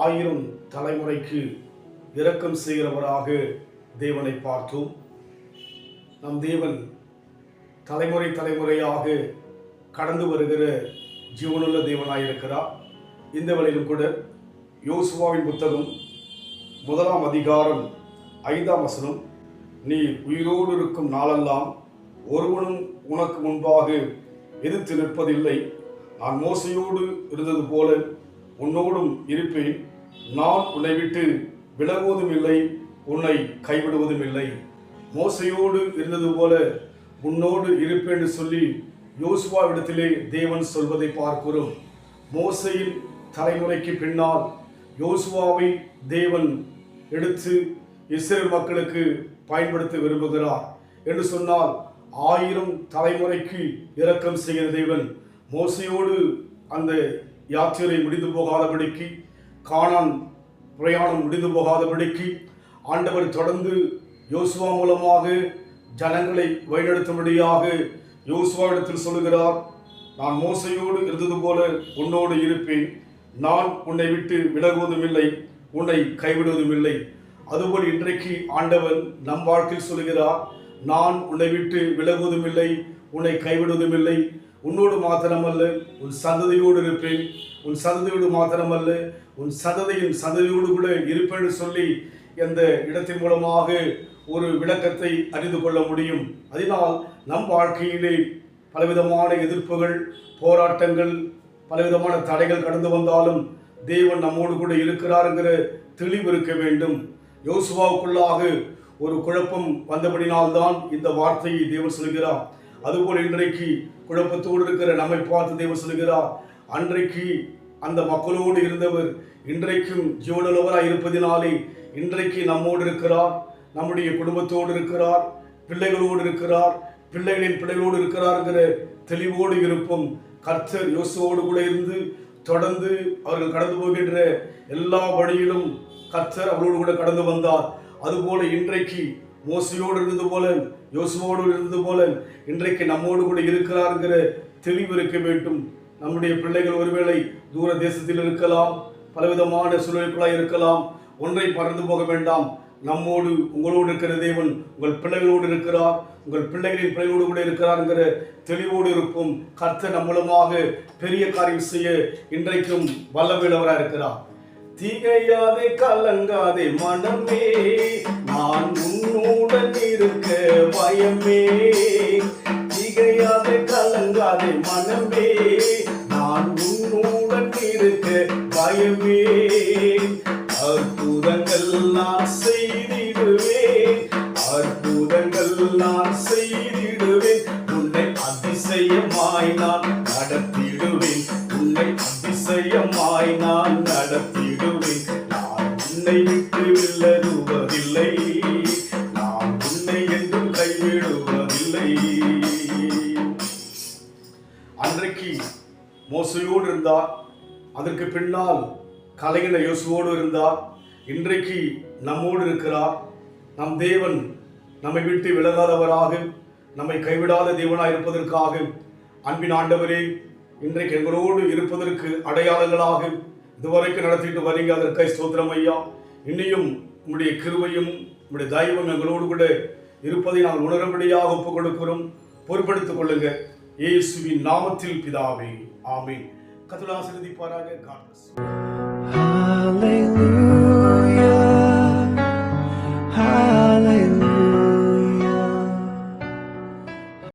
1000 தலைமுறைக்கு இரக்கம் செய்கிறவராக தேவனை பார்த்தோம். நம் தேவன் தலைமுறை தலைமுறையாக கடந்து வருகிற ஜீவனுள்ள தேவனாயிருக்கிறார். இந்த வேளையிலும் கூட யோசுவாவின் புத்தகம் 1 அதிகாரம் 5ஆம் வசனம், நீ உயிரோடு இருக்கும் நாளெல்லாம் ஒருவனும் உனக்கு முன்பாக எதிர்த்து நிற்பதில்லை. நான் மோசையோடு இருந்தது போல உன்னோடும் இருப்பேன். நான் உன்னை விட்டு விலகுவதும் இல்லை, உன்னை கைவிடுவதும் இல்லை. மோசையோடு இருந்தது போல உன்னோடு இருப்பேன் என்று சொல்லி யோசுவாவிடத்திலே தேவன் சொல்வதை பார்க்கிறோம். மோசையின் தலைமுறைக்கு பின்னால் யோசுவாவை தேவன் எடுத்து இஸ்ரவேல் மக்களுக்கு பயன்படுத்த விரும்புகிறார் என்று சொன்னால் 1000 தலைமுறைக்கு இரக்கம் செய்கிற தேவன் மோசையோடு அந்த யாத்திரை முடிந்து போகாதபடிக்கு, கானான் பிரயாணம் முடிந்து போகாதபடிக்கு ஆண்டவர் தொடர்ந்து யோசுவா மூலமாக ஜனங்களை வழிநடத்தும்படியாக யோசுவாவிடத்தில் சொல்லுகிறார். நான் மோசையோடு இருந்தது போல உன்னோடு இருப்பேன். நான் உன்னை விட்டு விலகுவதும் இல்லை, உன்னை கைவிடுவதும் இல்லை. அதுபோல் இன்றைக்கு ஆண்டவர் நம் வாழ்க்கையில் சொல்லுகிறார், நான் உன்னை விட்டு விலகுவதும் இல்லை, உன்னை கைவிடுவதும் இல்லை. உன்னோடு மாத்திரமல்ல, உன் சந்ததியோடு இருப்பேன். உன் சந்ததியோடு மாத்திரமல்ல, உன் சந்ததியின் சந்ததியோடு கூட இருப்பேன்னு சொல்லி எந்த இடத்தின் மூலமாக ஒரு விளக்கத்தை அறிந்து கொள்ள முடியும். அதனால் நம் வாழ்க்கையிலே பலவிதமான எதிர்ப்புகள், போராட்டங்கள், பலவிதமான தடைகள் கடந்து வந்தாலும் தேவன் நம்மோடு கூட இருக்கிறார் என்கிற தெளிவு இருக்க வேண்டும். யோசுவாவுக்குள்ளாக ஒரு குழப்பம் வந்தபடினால்தான் இந்த வார்த்தையை தேவன் சொல்கிறார். அதுபோல் இன்றைக்கு குழப்பத்தோடு இருக்கிற நம்மை பார்த்து தேவன் சொல்கிறார், அன்றைக்கு அந்த மக்களோடு இருந்தவர் இன்றைக்கும் ஜீவனுள்ளவராய் இருப்பதினாலே இன்றைக்கு நம்மோடு இருக்கிறார், நம்முடைய குடும்பத்தோடு இருக்கிறார், பிள்ளைகளோடு இருக்கிறார், பிள்ளைகளின் பிள்ளைகளோடு இருக்கிறார் என்கிற தெளிவோடு இருப்போம். கர்த்தர் யோசுவோடு கூட இருந்து தொடர்ந்து அவர்கள் கடந்து போகின்ற எல்லா வழியிலும் கர்த்தர் அவர்களோடு கூட கடந்து வந்தார். அதுபோல இன்றைக்கு மோசையோடு இருந்தது போல, யோசுவோடு இருந்தது போல இன்றைக்கு நம்மோடு கூட இருக்கிறார்ங்கிற தெளிவு இருக்க வேண்டும். நம்முடைய பிள்ளைகள் ஒருவேளை தூர தேசத்தில் இருக்கலாம், பலவிதமான சூழலுக்குள்ளாய் இருக்கலாம். ஒன்றை பறந்து போக வேண்டாம். நம்மோடு உங்களோடு இருக்கிற தேவன் உங்கள் பிள்ளைகளோடு இருக்கிறார், உங்கள் பிள்ளைகளின் பிள்ளைகளோடு கூட இருக்கிறார்ங்கிற தெளிவோடு இருப்போம். கர்த்தர் நம் மூலமாக பெரிய காரியம் செய்ய இன்றைக்கும் வல்லமையுள்ளவராக இருக்கிறார். திகையாதே கலங்காதே மனமே, நான் உன்னுடன் இருக்க பயமே. திகையாதே கலங்காதே மனமே, நான் உன்னுடன் இருக்க பயமே. அற்புதங்கள் நான் செய்திடுவேன், அற்புதங்கள் நான் செய்திடுவேன். உன்னை அதிசயமாய் நான் நடத்திடுவேன், உன்னை அதிசயமாய் நான் நடத்திடுவேன். நான் உன்னை விட்டு விலகுவதில்லை, நான் உன்னை என்றும் கைவிடுவதில்லை. அன்றைக்கு மோசையோடு இருந்தார், அதற்கு பின்னால் கலைஞன யோசுவோடு இருந்தார். இன்றைக்கு நம்மோடு இருக்கிறார். நம் தேவன் நம்மை விட்டு விலகாதவராக, நம்மை கைவிடாத தேவனாய் இருப்பதற்காக, அன்பின் ஆண்டவரே இன்றைக்கு எங்களோடு இருப்பதற்கு அடையாளங்களாக இதுவரைக்கும் நடத்திட்டு வரீங்க. அதற்காக ஸ்தோத்திரம் ஐயா. இன்னையும் உங்களுடைய கிருபையும் உங்களுடைய தயவும் எங்களோடு கூட இருப்பதை நாங்கள் உணரும்படியாக ஒப்புக் கொடுக்கிறோம். பொறுப்படுத்திக் கொள்ளுங்க. இயேசுவின் நாமத்தில் பிதாவே, ஆமென். கர்த்தர் ஆசீர்வதிப்பாராக. God bless you.